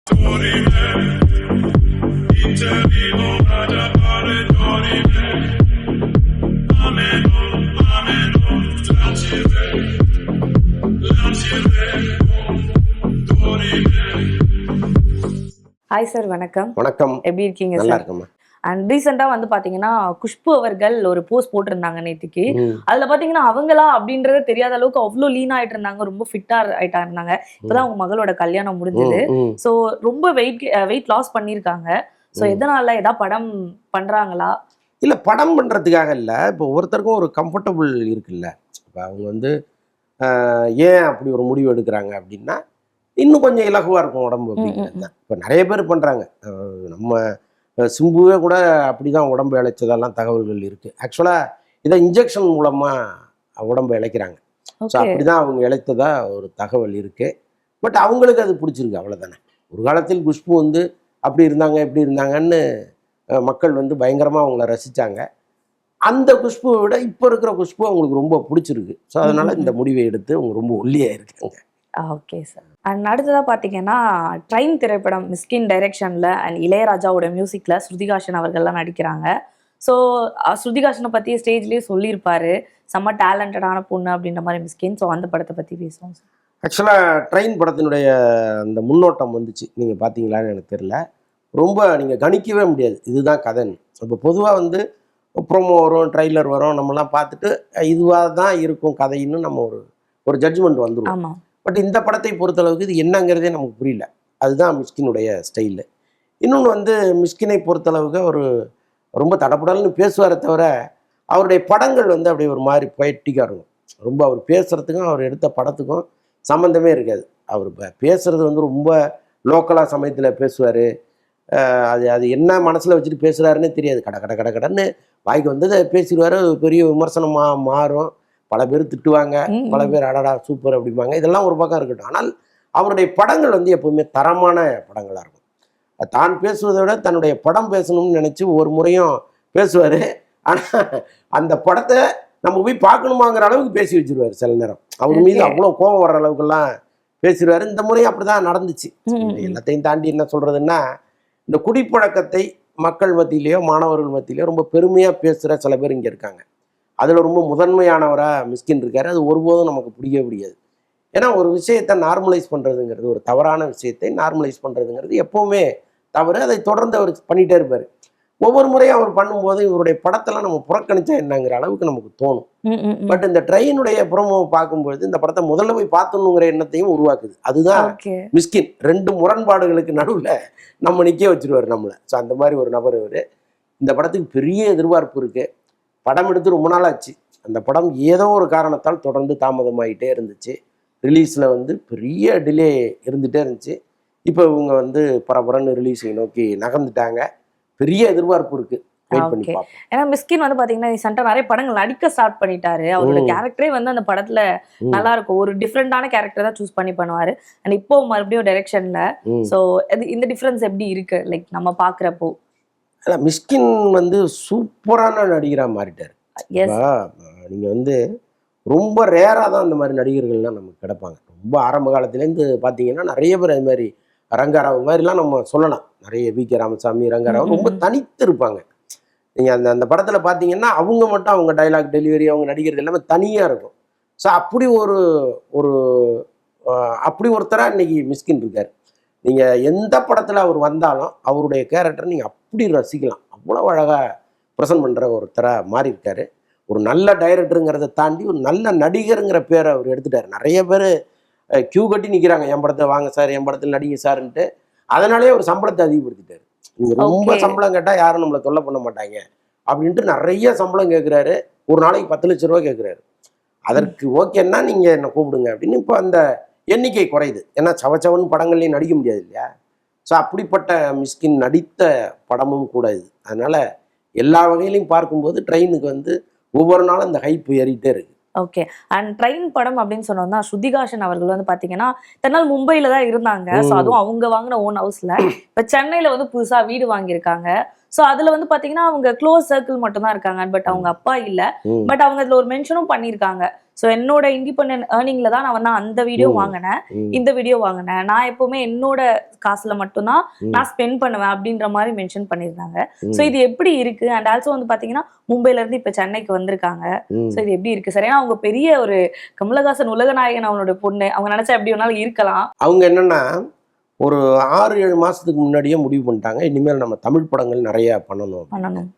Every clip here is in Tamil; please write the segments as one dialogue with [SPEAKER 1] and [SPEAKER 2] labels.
[SPEAKER 1] ஹாய் சார், வணக்கம்.
[SPEAKER 2] வணக்கம்.
[SPEAKER 1] எப்படி இருக்கீங்க
[SPEAKER 2] நல்லா
[SPEAKER 1] சார்?
[SPEAKER 2] இருக்கேம்மா.
[SPEAKER 1] அண்ட் ரீசெண்டா வந்து பாத்தீங்கன்னா குஷ்பு அவர்கள் ஒரு போஸ்ட் போட்டிருந்தாங்க நேத்திக்கு. அதுல பாத்தீங்கன்னா அவங்களா அப்படின்றது தெரியாத அளவுக்கு அவ்வளோ லீன் ஆயிட்டு இருந்தாங்க, ரொம்ப ஃபிட்டா ஆயிட்டா இருந்தாங்க. இப்பதான் அவங்க மகளோட கல்யாணம் முடிஞ்சது. சோ ரொம்ப வெயிட் லாஸ் பண்ணிருக்காங்க. சோ எதனால ஏதாவது படம் பண்றாங்களா?
[SPEAKER 2] இல்ல, படம் பண்றதுக்காக இல்ல. இப்போ ஒவ்வொருத்தருக்கும் ஒரு கம்ஃபர்டபுள் இருக்குல்ல. இப்போ அவங்க வந்து ஏன் அப்படி ஒரு முடிவு எடுக்கிறாங்க அப்படின்னா, இன்னும் கொஞ்சம் இலகுவா இருக்கும் உடம்பு அப்படிங்கிறது தான். இப்போ நிறைய பேர் பண்றாங்க. நம்ம சிம்புவே கூட அப்படிதான் உடம்பு இழைச்சதெல்லாம் தகவல்கள் இருக்கு. ஆக்சுவலா இதை இன்ஜெக்ஷன் மூலமா உடம்பு இழைக்கிறாங்க. ஸோ அப்படிதான் அவங்க இழைத்ததா ஒரு தகவல் இருக்கு. பட் அவங்களுக்கு அது பிடிச்சிருக்கு, அவ்வளோதானே. ஒரு காலத்தில் குஷ்பு வந்து அப்படி இருந்தாங்க இப்படி இருந்தாங்கன்னு மக்கள் வந்து பயங்கரமாக அவங்கள ரசித்தாங்க. அந்த குஷ்புவை விட இப்போ இருக்கிற குஷ்பு அவங்களுக்கு ரொம்ப பிடிச்சிருக்கு. ஸோ அதனால இந்த முடிவை எடுத்து அவங்க ரொம்ப ஒல்லியாக இருக்காங்க.
[SPEAKER 1] Okay sir. அண்ட் அடுத்ததாக பார்த்தீங்கன்னா ட்ரெயின் திரைப்படம் மிஸ்கின் டைரக்ஷனில் அண்ட் இளையராஜாவோட மியூசிக்கில் ஸ்ருதிகாஷன் அவர்கள்லாம் நடிக்கிறாங்க. ஸோ ஸ்ருதிகாஷனை பற்றி ஸ்டேஜ்லேயே சொல்லியிருப்பாரு, செம்ம டேலண்டடான பொண்ணு அப்படின்ற மாதிரி மிஸ்கின். ஸோ அந்த படத்தை பற்றி பேசுவோம் சார்.
[SPEAKER 2] ஆக்சுவலாக ட்ரெயின் படத்தினுடைய அந்த முன்னோட்டம் வந்துச்சு, நீங்கள் பார்த்தீங்களான்னு எனக்கு தெரியல. ரொம்ப நீங்கள் கணிக்கவே முடியாது இதுதான் கதைன்னு. இப்போ பொதுவாக வந்து ப்ரோமோ வரும், ட்ரெய்லர் வரும், நம்மலாம் பார்த்துட்டு இதுவாக தான் இருக்கும் கதைன்னு நம்ம ஒரு ஜட்ஜ்மெண்ட் வந்துடும். பட் இந்த படத்தை பொறுத்தளவுக்கு இது என்னங்கிறதே நமக்கு புரியல. அதுதான் மிஸ்கினுடைய ஸ்டைலு. இன்னொன்று வந்து மிஸ்கினை பொறுத்தளவுக்கு அவர் ரொம்ப தடப்படல்னு பேசுவாரே தவிர அவருடைய படங்கள் வந்து அப்படியே ஒரு மாதிரி பொயட்டிக்காக இருக்கும். ரொம்ப அவர் பேசுகிறதுக்கும் அவர் எடுத்த படத்துக்கும் சம்மந்தமே இருக்காது. அவர் பேசுகிறது வந்து ரொம்ப லோக்கலாக சமயத்தில் பேசுவார். அது என்ன மனசில் வச்சுட்டு பேசுகிறாருன்னே தெரியாது. கடன்னு வாய்க்கு வந்ததை பேசிடுவார். பெரிய விமர்சனமாக மாறும். பல பேர் திட்டுவாங்க, பல பேர் அடடா சூப்பர் அப்படிம்பாங்க. இதெல்லாம் ஒரு பக்கம் இருக்கட்டும். ஆனால் அவருடைய படங்கள் வந்து எப்போவுமே தரமான படங்களாக இருக்கும். தான் பேசுவதை விட தன்னுடைய படம் பேசணும்னு நினச்சி ஒரு முறையும் பேசுவார். ஆனால் அந்த படத்தை நம்ம போய் பார்க்கணுமாங்கிற அளவுக்கு பேசி வச்சிருவார். சில நேரம் அவர் மீது அவ்வளோ கோபம் வர்ற அளவுக்குலாம் பேசிடுவார். இந்த முறையும் அப்படி தான் நடந்துச்சு. எல்லாத்தையும் தாண்டி என்ன சொல்கிறதுன்னா, இந்த குடிப்பழக்கத்தை மக்கள் மத்தியிலையோ மாணவர்கள் மத்தியிலையோ ரொம்ப பெருமையாக பேசுகிற சில பேர் இங்கே இருக்காங்க. அதில் ரொம்ப முதன்மையானவராக மிஸ்கின் இருக்கார். அது ஒருபோதும் நமக்கு பிடிக்கவே பிடிக்காது. ஏன்னா ஒரு விஷயத்தை நார்மலைஸ் பண்ணுறதுங்கிறது, ஒரு தவறான விஷயத்தை நார்மலைஸ் பண்ணுறதுங்கிறது எப்போவுமே தவறு. அதை தொடர்ந்து அவர் பண்ணிகிட்டே இருப்பார். ஒவ்வொரு முறையும் அவர் பண்ணும்போது இவருடைய படத்தெல்லாம் நம்ம புறக்கணிச்சா என்னங்கிற அளவுக்கு நமக்கு தோணும். பட் இந்த ட்ரெயினுடைய புறமோ பார்க்கும்பொழுது இந்த படத்தை முதல்ல போய் பார்த்துணுங்கிற எண்ணத்தையும் உருவாக்குது. அதுதான் மிஸ்கின். ரெண்டு முரண்பாடுகளுக்கு நடுவில் நம்ம நிற்க வச்சுருவார் நம்மளை. ஸோ அந்த மாதிரி ஒரு நபர் இவர். இந்த படத்துக்கு பெரிய எதிர்பார்ப்பு இருக்குது. படம் எடுத்து ரொம்ப நாள் ஆச்சு. அந்த படம் ஏதோ ஒரு காரணத்தால் தொடர்ந்து தாமதமாகிட்டே இருந்துச்சு. ரிலீஸில் வந்து பெரிய டிலே இருந்துகிட்டே இருந்துச்சு. இப்போ இவங்க வந்து பரபரன்னு ரிலீஸை நோக்கி நகர்ந்துட்டாங்க. பெரிய எதிர்பார்ப்பு இருக்கு. வெயிட் பண்ணி பார்ப்போம்.
[SPEAKER 1] ஏன்னா மிஸ்கின் வந்து பாத்தீங்கன்னா ரீசெண்டா நிறைய படங்கள் நடிக்க ஸ்டார்ட் பண்ணிட்டாரு. அவரோட கேரக்டரே வந்து அந்த படத்துல நல்லா இருக்கும். ஒரு டிஃப்ரெண்டான கேரக்டர் தான் சூஸ் பண்ணி பண்ணுவாரு. அண்ட் இப்போ மறுபடியும் டைரக்ஷன்ல. ஸோ இந்த டிஃப்ரென்ஸ் எப்படி இருக்கு லைக் நம்ம பாக்குறப்போ?
[SPEAKER 2] மிஸ்கின் வந்து சூப்பரான நடிகராக மாறிட்டார். நீங்க வந்து ரொம்ப ரேராக தான் அந்த மாதிரி நடிகர்கள்லாம் நமக்கு கிடப்பாங்க. ரொம்ப ஆரம்ப காலத்துலேருந்து பார்த்தீங்கன்னா நிறைய பேர் அது மாதிரி ரங்கராவ் மாதிரிலாம் நம்ம சொல்லலாம். நிறைய வி.கே. ராமசாமி, ரங்கராவ் ரொம்ப தனித்து இருப்பாங்க. நீங்கள் அந்த படத்தில் பார்த்தீங்கன்னா அவங்க மட்டும் அவங்க டைலாக் டெலிவரி, அவங்க நடிக்கிறது எல்லாமே தனியாக இருக்கும். ஸோ அப்படி அப்படி ஒருத்தராக இன்னைக்கு மிஸ்கின் இருக்கார். நீங்கள் எந்த படத்தில் அவர் வந்தாலும் அவருடைய கேரக்டரை நீங்கள் அப்படி ரசிக்கலாம். அவ்வளோ அழகாக ப்ரெசென்ட் பண்ணுற ஒருத்தராக மாறி இருக்கார். ஒரு நல்ல டைரக்டருங்கிறத தாண்டி ஒரு நல்ல நடிகருங்கிற பேரை அவர் எடுத்துட்டார். நிறைய பேர் கியூ கட்டி நிற்கிறாங்க, என் படத்தை வாங்க சார், என் படத்தில் நடிங்க சார்ன்ட்டு. அதனாலே ஒரு சம்பளத்தை அதிகப்படுத்திட்டார். நீங்கள் ரொம்ப சம்பளம் கேட்டால் யாரும் நம்மளை தொல்லை பண்ண மாட்டாங்க அப்படின்ட்டு நிறைய சம்பளம் கேட்குறாரு. ஒரு நாளைக்கு 10 லட்ச ரூபா கேட்குறாரு. அதற்கு ஓகேன்னா நீங்கள் என்னை கூப்பிடுங்க அப்படின்னு. இப்போ அந்த எண்ணிக்கை குறையுது. ஏன்னா சவச்சவன் படங்கள்லையும் நடிக்க முடியாது இல்லையா? ஸோ அப்படிப்பட்ட மிஸ்கின் நடித்த படமும் கூட இது. அதனால எல்லா வகையிலையும் பார்க்கும்போது ட்ரெயினுக்கு வந்து ஒவ்வொரு நாளும் இந்த ஹைப் ஏறிட்டே இருக்கு.
[SPEAKER 1] ஓகே. அண்ட் ட்ரெயின் படம் அப்படின்னு சொன்னோம்னா ஸ்ருதிகாஷன் அவர்கள் வந்து பாத்தீங்கன்னா தன்னால் மும்பையில தான் இருந்தாங்க. ஸோ அதுவும் அவங்க வாங்கின ஓன் ஹவுஸ்ல. இப்போ சென்னையில வந்து புதுசா வீடு வாங்கியிருக்காங்க. ஸோ அதுல வந்து பாத்தீங்கன்னா அவங்க க்ளோஸ் சர்க்கிள் மட்டும் தான் இருக்காங்க, பட் அவங்க அப்பா இல்ல.
[SPEAKER 2] ம்.
[SPEAKER 1] பட் அவங்க அதுல ஒரு மென்ஷனும் பண்ணியிருக்காங்க. ஸோ என்னோட இண்டிபெண்டன்ட் ஏர்னிங்ல தான் நான் வந்து அந்த வீடியோ
[SPEAKER 2] ம்.
[SPEAKER 1] வாங்கினேன்,
[SPEAKER 2] ம்.
[SPEAKER 1] இந்த வீடியோ வாங்கினேன், நான் எப்பவுமே என்னோட காசுல மட்டும்தான்
[SPEAKER 2] ம்.
[SPEAKER 1] நான் ஸ்பெண்ட் பண்ணுவேன் அப்படின்ற மாதிரி மென்ஷன் பண்ணியிருந்தாங்க. ஸோ
[SPEAKER 2] ம்.
[SPEAKER 1] இது எப்படி இருக்கு? அண்ட் ஆல்சோ வந்து பாத்தீங்கன்னா மும்பைல இருந்து இப்ப சென்னைக்கு வந்திருக்காங்க. ஸோ
[SPEAKER 2] ம்.
[SPEAKER 1] இது எப்படி இருக்கு சார்? ஏன்னா அவங்க பெரிய ஒரு கமலஹாசன் உலகநாயகன் அவனோட பொண்ணு, அவங்க நினைச்சா எப்படி வேணாலும் இருக்கலாம்.
[SPEAKER 2] அவங்க என்னன்னா ஒரு 6-7 மாசத்துக்கு முன்னாடியே முடிவு பண்ணிட்டாங்க, இனிமேல் நம்ம தமிழ் படங்கள் நிறைய பண்ணணும் அப்படின்னு.
[SPEAKER 1] பண்ணணும்.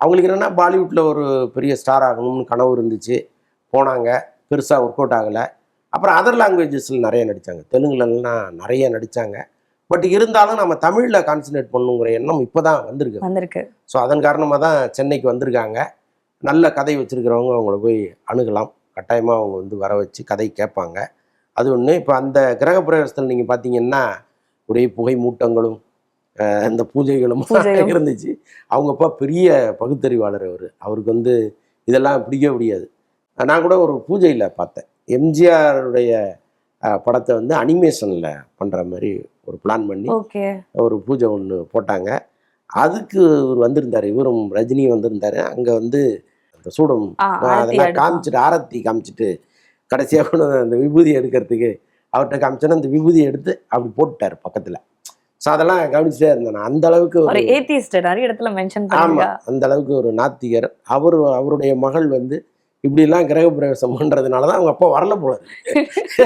[SPEAKER 2] அவங்களுக்கு என்னன்னா பாலிவுட்ல ஒரு பெரிய ஸ்டார் ஆகணும்னு கனவு இருந்துச்சு. போனாங்க, பெருசா ஒர்க் அவுட் ஆகல. அப்புறம் அதர் லாங்குவேஜஸ்ல நிறைய நடிச்சாங்க, தெலுங்குலலாம் நிறைய நடிச்சாங்க. பட் இருந்தாலும் நம்ம தமிழ்ல கான்சன்ட்ரேட் பண்ணுங்கிற எண்ணம் இப்பதான் வந்திருக்கு. ஸோ அதன் காரணமாக தான் சென்னைக்கு வந்திருக்காங்க. நல்ல கதை வச்சிருக்கிறவங்க அவங்கள போய் அணுகலாம். கட்டாயமாக அவங்க வந்து வர வச்சு கதை கேட்பாங்க. அது ஒன்று. இப்போ அந்த கிரகப்பிரவேசத்தில் நீங்கள் பார்த்தீங்கன்னா ஒரே புகை மூட்டங்களும் இந்த பூஜைகளும்
[SPEAKER 1] பூஜையும்.
[SPEAKER 2] இருந்துச்சு. அவங்க அப்பா பெரிய பகுத்தறிவாளர். அவருக்கு வந்து இதெல்லாம் பிடிக்கவே பிடிக்காது. நான் கூட ஒரு பூஜையில் பார்த்தேன், எம்ஜிஆருடைய படத்தை வந்து அனிமேஷனில் பண்ணுற மாதிரி ஒரு பிளான் பண்ணி
[SPEAKER 1] ஓகே.
[SPEAKER 2] ஒரு பூஜை ஒன்று போட்டாங்க. அதுக்கு இவர் வந்திருந்தார், இவரும் ரஜினியும் வந்திருந்தார். அங்கே வந்து அந்த சூடம்
[SPEAKER 1] ஆரத்தி
[SPEAKER 2] அதெல்லாம்
[SPEAKER 1] எடுப்போம்.
[SPEAKER 2] காமிச்சிட்டு, ஆரத்தி காமிச்சிட்டு, கடைசியாக கூட அந்த விபூதி எடுக்கிறதுக்கு அவர்கிட்ட காமிச்சோன்னா அந்த விபூதியை எடுத்து அப்படி போட்டுட்டார் பக்கத்தில். ஸோ அதெல்லாம் கவனிச்சுட்டே இருந்தேன் நான். அந்த அளவுக்கு
[SPEAKER 1] ஒரு ஏத்திஸ்ட் நிறைய இடத்துல மென்ஷன்
[SPEAKER 2] ஆமாம்,
[SPEAKER 1] பண்ணுங்க.
[SPEAKER 2] அந்த அளவுக்கு ஒரு நாத்திகர். அவருடைய மகள் வந்து இப்படிலாம் கிரகப்பிரவேசம் பண்ணுறதுனால தான் அவங்க அப்பா வரல போல இருக்கு.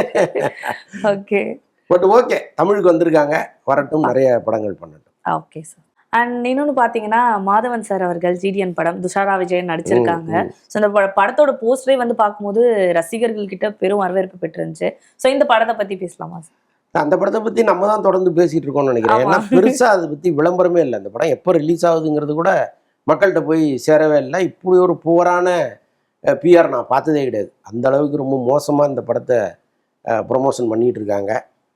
[SPEAKER 1] ஓகே.
[SPEAKER 2] பட் ஓகே, தமிழுக்கு வந்திருக்காங்க, வரட்டும், நிறைய படங்கள் பண்ணட்டும்.
[SPEAKER 1] Okay sir. அண்ட் இன்னொன்னு பாத்தீங்கன்னா மாதவன் சார் அவர்கள் ஜிடிஎன் படம் துஷாரா விஜயன் நடிச்சிருக்காங்க. ஸோ இந்த படத்தோட போஸ்டரே வந்து பார்க்கும்போது ரசிகர்கள் கிட்ட பெரும் வரவேற்பு பெற்றிருந்துச்சு. ஸோ இந்த படத்தை பத்தி பேசலாமா சார்?
[SPEAKER 2] அந்த படத்தை பற்றி நம்ம தான் தொடர்ந்து பேசிகிட்டு இருக்கோம்னு நினைக்கிறேன். ஏன்னா பெருசாக அதை பற்றி விளம்பரமே இல்லை. அந்த படம் எப்போ ரிலீஸ் ஆகுதுங்கிறது கூட மக்கள்கிட்ட போய் சேரவே இல்லை. இப்படி ஒரு புவரான பிஆர் நான் பார்த்ததே கிடையாது. அந்த அளவுக்கு ரொம்ப மோசமாக இந்த படத்தை ப்ரொமோஷன் பண்ணிகிட்டு இருக்காங்க.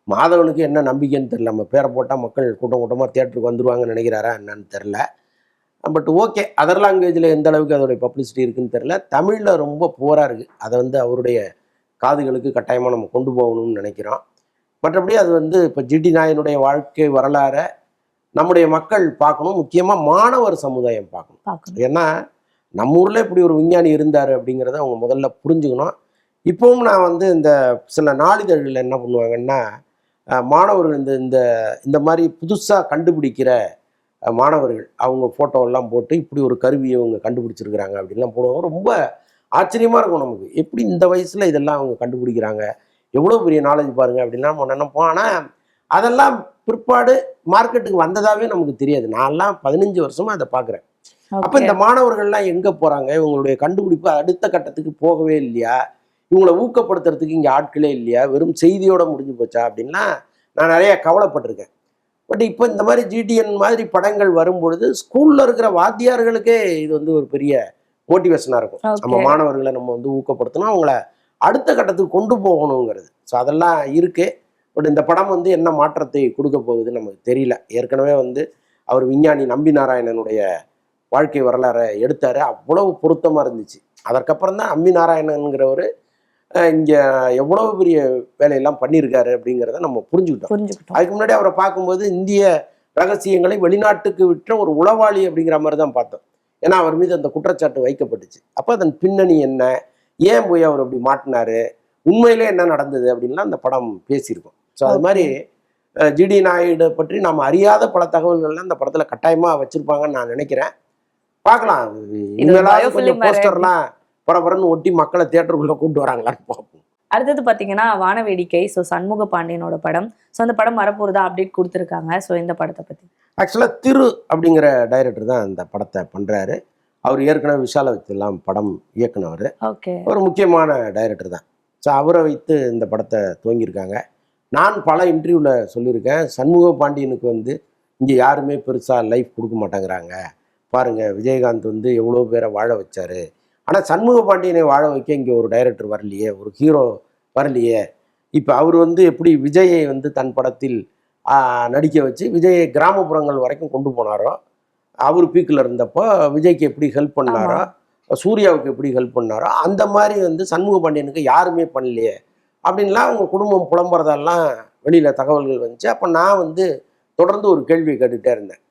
[SPEAKER 2] மாதவனுக்கு என்ன நம்பிக்கைன்னு தெரில. நம்ம பேரை போட்டால் மக்கள் கூட்டம் கூட்டமாக தியேட்டருக்கு வந்துடுவாங்கன்னு நினைக்கிறாரா என்னன்னு தெரில. பட் ஓகே, அதர் லாங்குவேஜில் எந்த அளவுக்கு அதோடைய பப்ளிசிட்டி இருக்குன்னு தெரில. தமிழில் ரொம்ப புவராக இருக்குது. அதை வந்து அவருடைய காதுகளுக்கு கட்டாயமாக நம்ம கொண்டு போகணும்னு நினைக்கிறோம். மற்றபடி அது வந்து இப்போ ஜிடி நாயனுடைய வாழ்க்கை வரலாறை நம்முடைய மக்கள் பார்க்கணும். முக்கியமாக மாணவர் சமுதாயம் பார்க்கணும். ஏன்னா நம்ம ஊரில் இப்படி ஒரு விஞ்ஞானி இருந்தார் அப்படிங்கிறத அவங்க முதல்ல புரிஞ்சுக்கணும். இப்போவும் நான் வந்து இந்த சில நாளிதழ்களில் என்ன பண்ணுவாங்கன்னா, மாணவர்கள் இந்த இந்த இந்த மாதிரி புதுசாக கண்டுபிடிக்கிற மாணவர்கள் அவங்க ஃபோட்டோவெல்லாம் போட்டு இப்படி ஒரு கருவியை அவங்க கண்டுபிடிச்சிருக்கிறாங்க அப்படின்லாம் போடுவாங்க. ரொம்ப ஆச்சரியமாக இருக்கும் நமக்கு. எப்படி இந்த வயசில் இதெல்லாம் அவங்க கண்டுபிடிக்கிறாங்க, எவ்வளோ பெரிய நாலேஜ் பாருங்கள் அப்படின்லாம் நம்ம நினைப்போம். ஆனால் அதெல்லாம் பிற்பாடு மார்க்கெட்டுக்கு வந்ததாகவே நமக்கு தெரியாது. நான்லாம் 15 வருஷமாக அதை பார்க்குறேன். அப்போ இந்த மாணவர்கள்லாம் எங்கே போகிறாங்க, இவங்களுடைய கண்டுபிடிப்பு அடுத்த கட்டத்துக்கு போகவே இல்லையா, இவங்களை ஊக்கப்படுத்துறதுக்கு இங்கே ஆட்களே இல்லையா, வெறும் செய்தியோடு முடிஞ்சு போச்சா அப்படின்லாம் நான் நிறைய கவலைப்பட்டிருக்கேன். பட் இப்போ இந்த மாதிரி ஜிடிஎன் மாதிரி படங்கள் வரும்பொழுது ஸ்கூலில் இருக்கிற வாத்தியார்களுக்கே இது வந்து ஒரு பெரிய மோட்டிவேஷனாக இருக்கும். நம்ம மாணவர்களை நம்ம வந்து ஊக்கப்படுத்தணும், அவங்கள அடுத்த கட்டத்துக்கு கொண்டு போகணுங்கிறது. ஸோ அதெல்லாம் இருக்குது. பட் இந்த படம் வந்து என்ன மாற்றத்தை கொடுக்க போகுதுன்னு நமக்கு தெரியல. ஏற்கனவே வந்து அவர் விஞ்ஞானி நம்பி நாராயணனுடைய வாழ்க்கை வரலாறை எடுத்தார், அவ்வளவு பொருத்தமாக இருந்துச்சு. அதற்கப்புறம் தான் நம்பி நாராயணனுங்கிறவர் இங்கே எவ்வளவு பெரிய வேலையெல்லாம் பண்ணியிருக்காரு அப்படிங்கிறத நம்ம புரிஞ்சுக்கிட்டோம். அதுக்கு முன்னாடி அவரை பார்க்கும்போது இந்திய ரகசியங்களை வெளிநாட்டுக்கு விற்ற ஒரு உளவாளி அப்படிங்கிற மாதிரி தான் பார்த்தோம். ஏன்னா அவர் மீது அந்த குற்றச்சாட்டு வைக்கப்பட்டுச்சு. அப்போ அதன் பின்னணி என்ன, ஏன் போய் அவர் அப்படி மாட்டினாரு, உண்மையிலே என்ன நடந்தது அப்படின்லாம் அந்த படம் பேசியிருக்கோம். ஸோ அது மாதிரி ஜிடி நாயுடு பற்றி நம்ம அறியாத பல தகவல்கள்லாம் அந்த படத்தில் கட்டாயமாக வச்சுருப்பாங்கன்னு நான் நினைக்கிறேன். பார்க்கலாம். இவங்களாவது கொஞ்சம் போஸ்டர்லாம் பரபரன்னு ஒட்டி மக்களை தியேட்டருக்குள்ளே கொண்டு வராங்களான்னு பார்ப்போம்.
[SPEAKER 1] அடுத்தது பார்த்தீங்கன்னா வானவேடிக்கை. ஸோ சண்முக பாண்டியனோட படம். ஸோ அந்த படம் வரப்போகிறதா அப்டேட் கொடுத்துருக்காங்க. ஸோ இந்த படத்தை பற்றி
[SPEAKER 2] ஆக்சுவலாக திரு அப்படிங்கிற டைரக்டர் தான் இந்த படத்தை பண்ணுறாரு. அவர் ஏற்கனவே விஷாலை வச்செல்லாம் படம் இயக்குனவர்.
[SPEAKER 1] ஓகே.
[SPEAKER 2] ஒரு முக்கியமான டைரக்டர் தான். ஸோ அவரை வைத்து இந்த படத்தை துவங்கியிருக்காங்க. நான் பல இன்டர்வியூவில் சொல்லியிருக்கேன், சண்முக பாண்டியனுக்கு வந்து இங்கே யாருமே பெருசாக லைஃப் கொடுக்க மாட்டேங்கிறாங்க. பாருங்கள், விஜயகாந்த் வந்து எவ்வளோ பேரை வாழ வச்சார், ஆனால் சண்முக பாண்டியனை வாழ வைக்க இங்கே ஒரு டைரக்டர் வரலையே, ஒரு ஹீரோ வரலையே. இப்போ அவர் வந்து எப்படி விஜயை வந்து தன் படத்தில் நடிக்க வச்சு விஜயை கிராமப்புறங்கள் வரைக்கும் கொண்டு போனாரோ, அவர் பீக்கில் இருந்தப்போ விஜய்க்கு எப்படி ஹெல்ப் பண்ணாரோ, சூர்யாவுக்கு எப்படி ஹெல்ப் பண்ணாரோ, அந்த மாதிரி வந்து சண்முக பாண்டியனுக்கு யாருமே பண்ணலையே அப்படின்லாம் அவங்க குடும்பம் புலம்புறதெல்லாம் வெளியில் தகவல்கள் வந்துச்சு. அப்போ நான் வந்து தொடர்ந்து ஒரு கேள்வியை கேட்டுகிட்டே இருந்தேன்.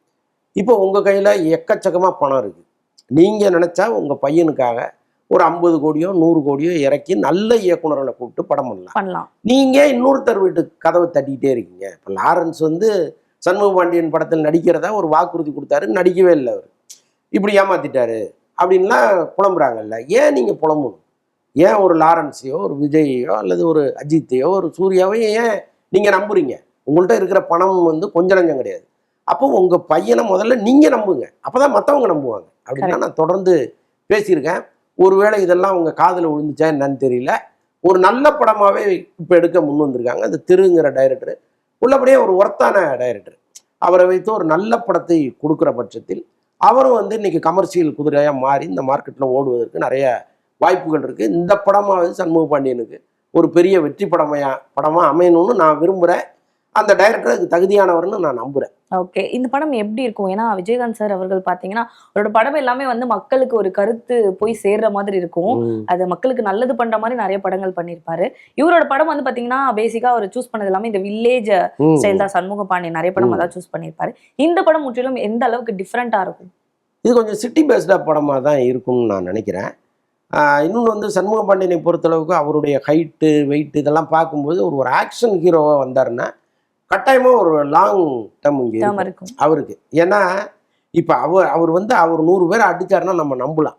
[SPEAKER 2] இப்போ உங்கள் கையில் எக்கச்சக்கமாக பணம் இருக்குது. நீங்கள் நினச்சா உங்கள் பையனுக்காக ஒரு 50 கோடியோ 100 கோடியோ இறக்கி நல்ல இயக்குனர்களை கூப்பிட்டு படம் பண்ணலாம். நீங்கள் இன்னொருத்தர் வீட்டு கதவை தட்டிக்கிட்டே இருக்கீங்க. இப்போ லாரன்ஸ் வந்து சண்முக பாண்டியன் படத்தில் நடிக்கிறதா ஒரு வாக்குறுதி கொடுத்தாரு, நடிக்கவே இல்லை. அவர் இப்படி ஏமாத்திட்டாரு அப்படின்லாம் புலம்புறாங்கல்ல. ஏன் நீங்கள் புலம்பணும்? ஏன் ஒரு லாரன்ஸையோ ஒரு விஜயையோ அல்லது ஒரு அஜித்தையோ ஒரு சூர்யாவையோ ஏன் நீங்கள் நம்புறீங்க? உங்கள்கிட்ட இருக்கிற பணம் வந்து கொஞ்சம் நஞ்சம் கிடையாது. அப்போ உங்கள் பையனை முதல்ல நீங்கள் நம்புங்க, அப்போ தான் மற்றவங்க நம்புவாங்க அப்படின்னா நான் தொடர்ந்து பேசியிருக்கேன். ஒருவேளை இதெல்லாம் உங்கள் காதில் விழுந்துச்சா என்னன்னு தெரியல. ஒரு நல்ல படமாகவே இப்போ எடுக்க முன் வந்திருக்காங்க. அந்த திருங்கிற டைரக்டர் உள்ளபடியே ஒரு ஒர்த்தான டைரக்டர். அவரை வைத்து ஒரு நல்ல படத்தை கொடுக்குற பட்சத்தில் அவரும் வந்து இன்னைக்கு கமர்ஷியல் குதிரையாக மாறி இந்த மார்க்கெட்டில் ஓடுவதற்கு நிறைய வாய்ப்புகள் இருக்குது. இந்த படமாவது சண்முக பாண்டியனுக்கு ஒரு பெரிய வெற்றி படமாக அமையணும்னு நான் விரும்புகிறேன். அந்த டைரக்டர் அதுக்கு தகுதியானவர்னு நான் நம்புகிறேன்.
[SPEAKER 1] ஓகே, இந்த படம் எப்படி இருக்கும்? ஏன்னா விஜயகாந்த் சார் அவர்கள் பார்த்தீங்கன்னா அவரோட படம் எல்லாமே வந்து மக்களுக்கு ஒரு கருத்து போய் சேர்ற மாதிரி இருக்கும். அது மக்களுக்கு நல்லது பண்ற மாதிரி நிறைய படங்கள் பண்ணியிருப்பாரு. இவரோட படம் வந்து பார்த்தீங்கன்னா பேசிக்கா அவர் சூஸ் பண்ணது எல்லாமே இந்த வில்லேஜ் ஸ்டைல் தான். சண்முக பாண்டியன் நிறைய படம் அதான் சூஸ் பண்ணியிருப்பாரு. இந்த படம் முற்றிலும் எந்த அளவுக்கு டிஃப்ரெண்ட்டாக இருக்கும்? இது
[SPEAKER 2] கொஞ்சம் சிட்டி பேஸ்டாக படமாக தான் இருக்கும்னு நான் நினைக்கிறேன். இன்னொன்று வந்து சண்முக பாண்டியனை பொறுத்தளவுக்கு அவருடைய ஹைட்டு வெயிட் இதெல்லாம் பார்க்கும்போது ஒரு ஆக்ஷன் ஹீரோவாக வந்தாருன்னா கட்டாயமாக ஒரு லாங் டேர்ம் இங்கே இருக்கும் அவருக்கு. ஏன்னா இப்போ அவர் வந்து அவர் 100 பேரை அடித்தாருன்னா நம்ம நம்பலாம்.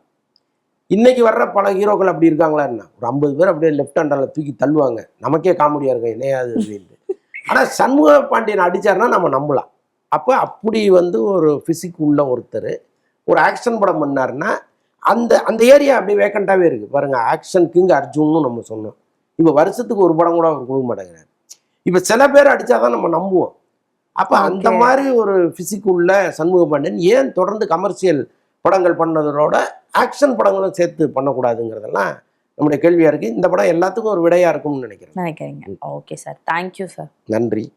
[SPEAKER 2] இன்றைக்கி வர்ற பல ஹீரோக்கள் அப்படி இருக்காங்களா என்ன? ஒரு 50 பேர் அப்படியே லெஃப்ட் ஹேண்டால் தூக்கி தள்ளுவாங்க, நமக்கே காமெடியாக இருக்கும் என்னையாது அப்படின்ட்டு. ஆனால் சண்முக பாண்டியன் அடித்தாருன்னா நம்ம நம்பலாம். அப்போ அப்படி வந்து ஒரு ஃபிசிக் உள்ள ஒருத்தர் ஒரு ஆக்ஷன் படம் பண்ணாருன்னா அந்த ஏரியா அப்படியே வேக்கண்ட்டாகவே இருக்குது பாருங்கள். ஆக்ஷன் கிங் அர்ஜுன்னு நம்ம சொன்னோம். இப்போ வருஷத்துக்கு ஒரு படம் கூட அவர் கொடுக்க மாட்டேங்கிறார். இப்போ சில பேர் அடித்தாதான் நம்ம நம்புவோம். அப்போ அந்த மாதிரி ஒரு ஃபிசிக் உள்ள சண்முக பாண்டியன் ஏன் தொடர்ந்து கமர்ஷியல் படங்கள் பண்ணதோட ஆக்ஷன் படங்களும் சேர்த்து பண்ணக்கூடாதுங்கிறதெல்லாம் நம்முடைய கேள்வியாக இருக்குது. இந்த படம் எல்லாத்துக்கும் ஒரு விடையாக இருக்கும்னு நினைக்கிறேன்.
[SPEAKER 1] Okay sir, thank you sir.
[SPEAKER 2] நன்றி.